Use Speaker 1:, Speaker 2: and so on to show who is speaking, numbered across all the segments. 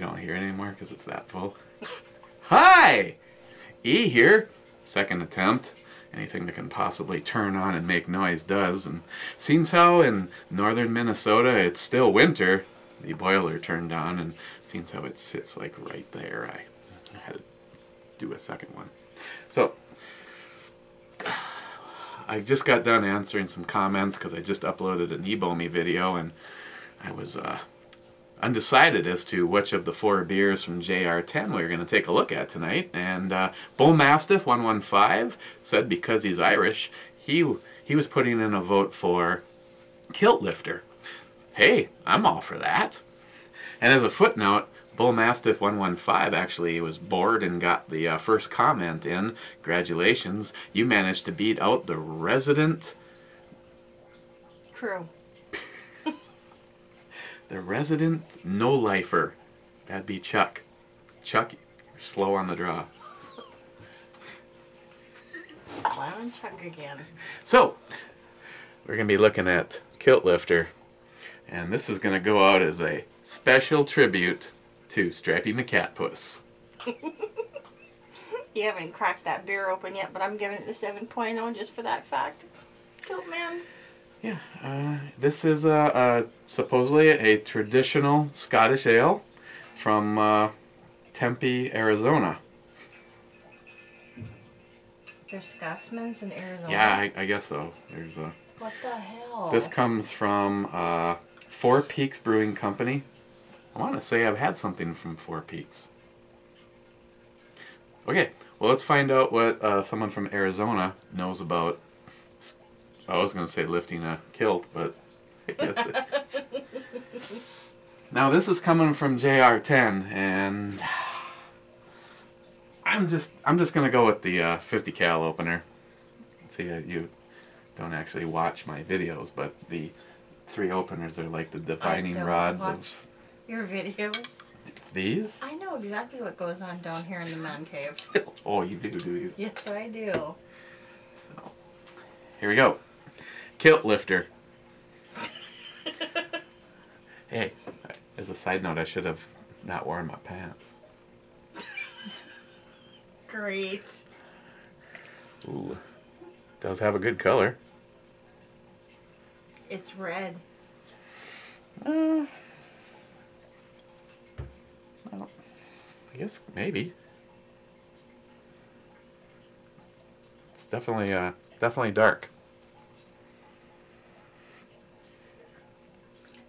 Speaker 1: don't hear it anymore because it's that full. Hi! E here. Second attempt. Anything that can possibly turn on and make noise does. And seems how in northern Minnesota it's still winter, the boiler turned on, and seems how it sits like right there. I had to do a second one. So, I just got done answering some comments because I just uploaded an Ebomi video, and I was undecided as to which of the 4 beers from JR10 we were going to take a look at tonight. And Bull Mastiff 115 said because he's Irish, he was putting in a vote for Kilt Lifter. Hey, I'm all for that. And as a footnote, Bull Mastiff 115 actually was bored and got the first comment in. Congratulations, you managed to beat out the resident
Speaker 2: crew.
Speaker 1: The resident no-lifer. That'd be Chuck. Chuck, you're slow on the draw.
Speaker 2: Why on Chuck again?
Speaker 1: So, we're going to be looking at Kilt Lifter. And this is going to go out as a special tribute to Strappy McCatpuss.
Speaker 2: You haven't cracked that beer open yet, but I'm giving it a 7.0 just for that fact. Kilt man.
Speaker 1: Yeah, this is supposedly a traditional Scottish ale from Tempe, Arizona.
Speaker 2: There's Scotsman's in Arizona?
Speaker 1: Yeah, I guess so. There's a...
Speaker 2: What the hell?
Speaker 1: This comes from Four Peaks Brewing Company. I want to say I've had something from Four Peaks. Okay, well, let's find out what someone from Arizona knows about. I was going to say lifting a kilt, but I guess it... Now, this is coming from JR10, and I'm just going to go with the 50 cal opener. See, you don't actually watch my videos, but the 3 openers are like the divining rods of
Speaker 2: your videos.
Speaker 1: These?
Speaker 2: I know exactly what goes on down here in the man cave.
Speaker 1: Oh, you do you?
Speaker 2: Yes, I do.
Speaker 1: So, here we go. Kilt Lifter. Hey, as a side note, I should have not worn my pants.
Speaker 2: Great.
Speaker 1: Ooh, does have a good color.
Speaker 2: It's red.
Speaker 1: I guess maybe. It's definitely dark.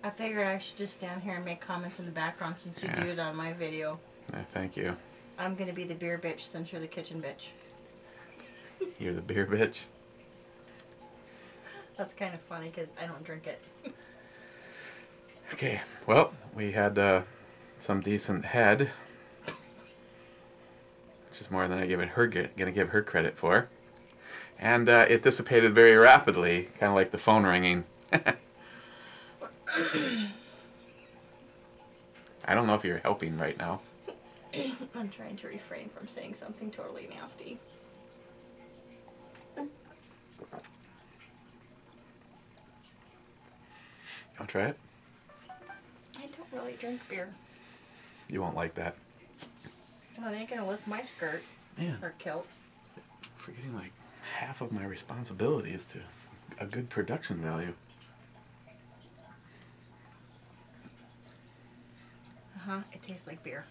Speaker 2: I figured I should just stand here and make comments in the background since you do it on my video.
Speaker 1: Thank you.
Speaker 2: I'm going to be the beer bitch since you're the kitchen bitch.
Speaker 1: You're the beer bitch?
Speaker 2: That's kind of funny because I don't drink it.
Speaker 1: Okay, well, we had some decent head, which is more than I'm gonna give her credit for. And it dissipated very rapidly, kind of like the phone ringing. I don't know if you're helping right now.
Speaker 2: I'm trying to refrain from saying something totally nasty.
Speaker 1: I'll try it.
Speaker 2: I don't really drink beer.
Speaker 1: You won't like that.
Speaker 2: Well, it ain't gonna lift my skirt.
Speaker 1: Yeah.
Speaker 2: Or kilt.
Speaker 1: Forgetting like half of my responsibilities to a good production value.
Speaker 2: It tastes like beer.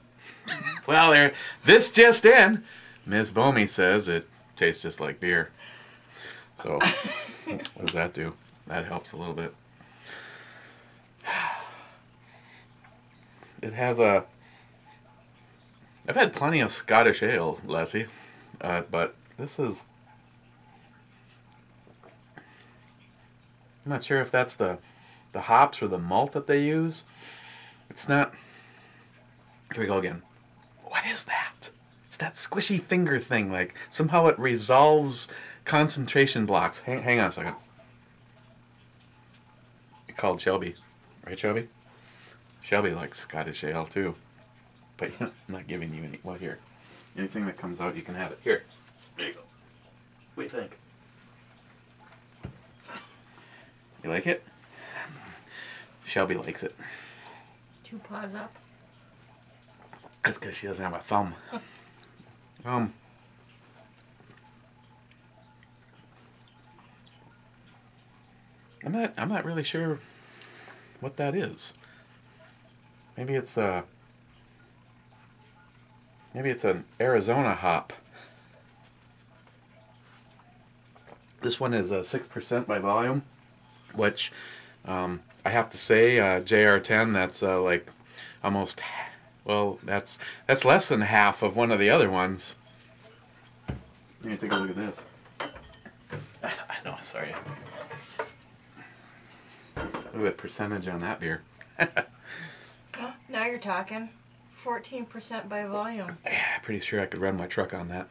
Speaker 1: Well, this just in. Ms. Bomey says it tastes just like beer. So, what does that do? That helps a little bit. It has a... I've had plenty of Scottish ale, Leslie, but this is... I'm not sure if that's the hops or the malt that they use. It's not... Here we go again. What is that? It's that squishy finger thing. Like, somehow it resolves concentration blocks. Hang on a second. It's called Shelby. Right, Shelby? Shelby likes Scottish ale, too. But I'm not giving you any... Well, here. Anything that comes out, you can have it. Here. There you go. What do you think? You like it? Shelby likes it.
Speaker 2: 2 paws up.
Speaker 1: That's because she doesn't have a thumb. I'm not really sure what that is. Maybe it's an Arizona hop. This one is 6% by volume, which I have to say, JR10. That's like almost, well, that's less than half of one of the other ones. Let me take a look at this. I know, sorry. Look at the percentage on that beer.
Speaker 2: Now you're talking. 14% by volume.
Speaker 1: Yeah, pretty sure I could run my truck on that.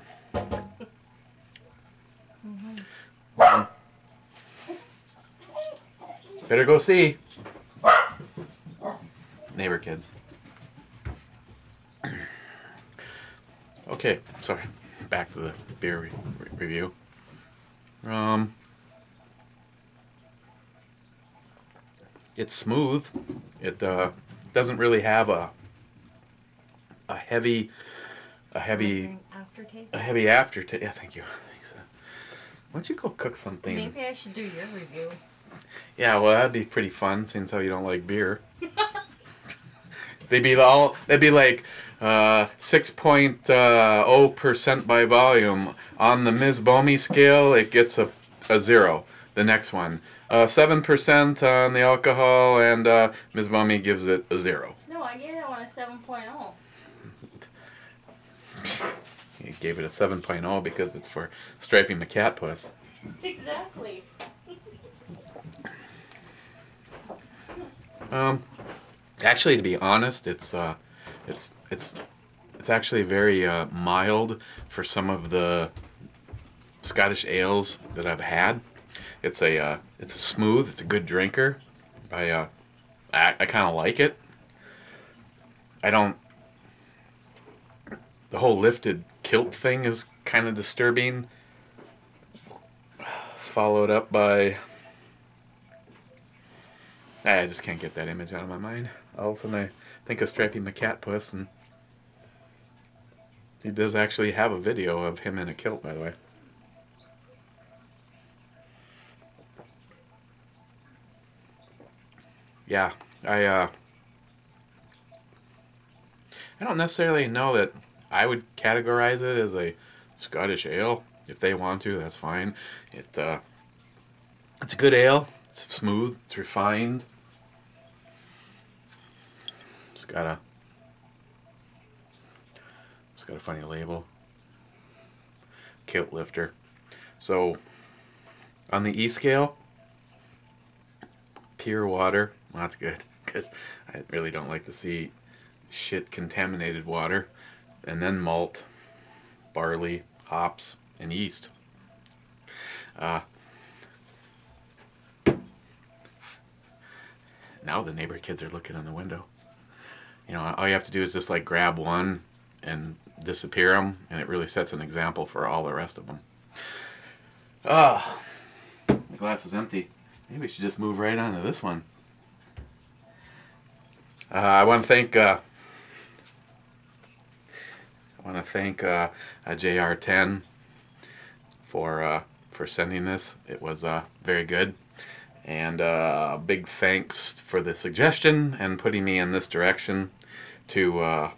Speaker 1: Better go see. Neighbor kids. Okay, sorry. Back to the beer review. It's smooth. It doesn't really have a heavy
Speaker 2: aftertaste.
Speaker 1: Yeah, thank you. Thanks. Why don't you go cook something?
Speaker 2: Maybe I should do your review.
Speaker 1: Yeah, well, that'd be pretty fun, since how you don't like beer. They'd be like 6.0% by volume. On the Ms. Bomey scale, it gets a 0. The next one, 7% on the alcohol, and Ms. Bomey gives it a 0.
Speaker 2: No, I gave that one a 7.0.
Speaker 1: You gave it a 7.0 because it's for striping the cat puss.
Speaker 2: Exactly.
Speaker 1: Actually, to be honest, it's actually very mild for some of the Scottish ales that I've had. It's a smooth. It's a good drinker. I kind of like it. I don't. The whole lifted kilt thing is kind of disturbing. Followed up by. I just can't get that image out of my mind. All of a sudden I think of Stripey McCatpuss, and he does actually have a video of him in a kilt, by the way. Yeah, I don't necessarily know that I would categorize it as a Scottish ale. If they want to, that's fine. It's a good ale. It's smooth. It's refined. It's got a funny label. Kilt lifter. So on the E scale, pure water. Well, that's good, because I really don't like to see shit contaminated water. And then malt, barley, hops, and yeast. Now the neighbor kids are looking in the window. You know, all you have to do is just like grab one and disappear them, and it really sets an example for all the rest of them. The glass is empty. Maybe we should just move right on to this one. I want to thank JR10 for sending this. It was very good, and big thanks for the suggestion and putting me in this direction to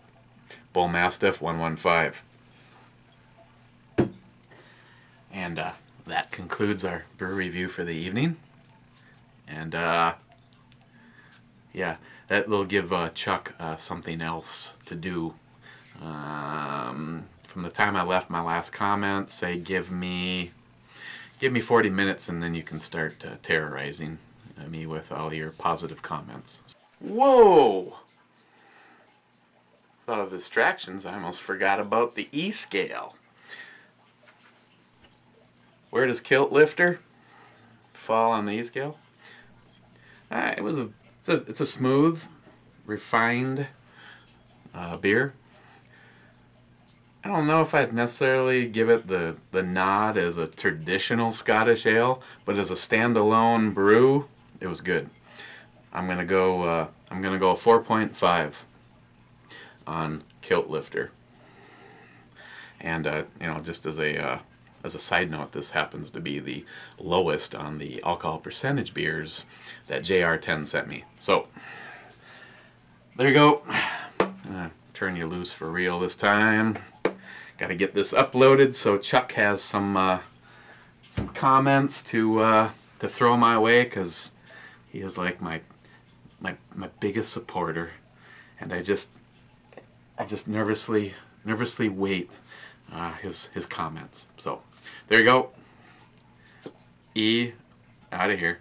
Speaker 1: Bull Mastiff 115. And that concludes our brew review for the evening. And yeah, that will give Chuck something else to do. From the time I left my last comment, say give me 40 minutes, and then you can start terrorizing me with all your positive comments. Whoa! A lot of distractions. I almost forgot about the E scale. Where does Kilt Lifter fall on the E scale? It's a smooth, refined beer. I don't know if I'd necessarily give it the nod as a traditional Scottish ale, but as a standalone brew, it was good. I'm gonna go 4.5 on Kilt lifter. And you know, just as a side note, this happens to be the lowest on the alcohol percentage beers that JR10 sent me. So there you go. Turn you loose for real this time. Got to get this uploaded so Chuck has some comments to throw my way, because he is like my biggest supporter, and I just nervously wait his comments. So there you go. Out of here.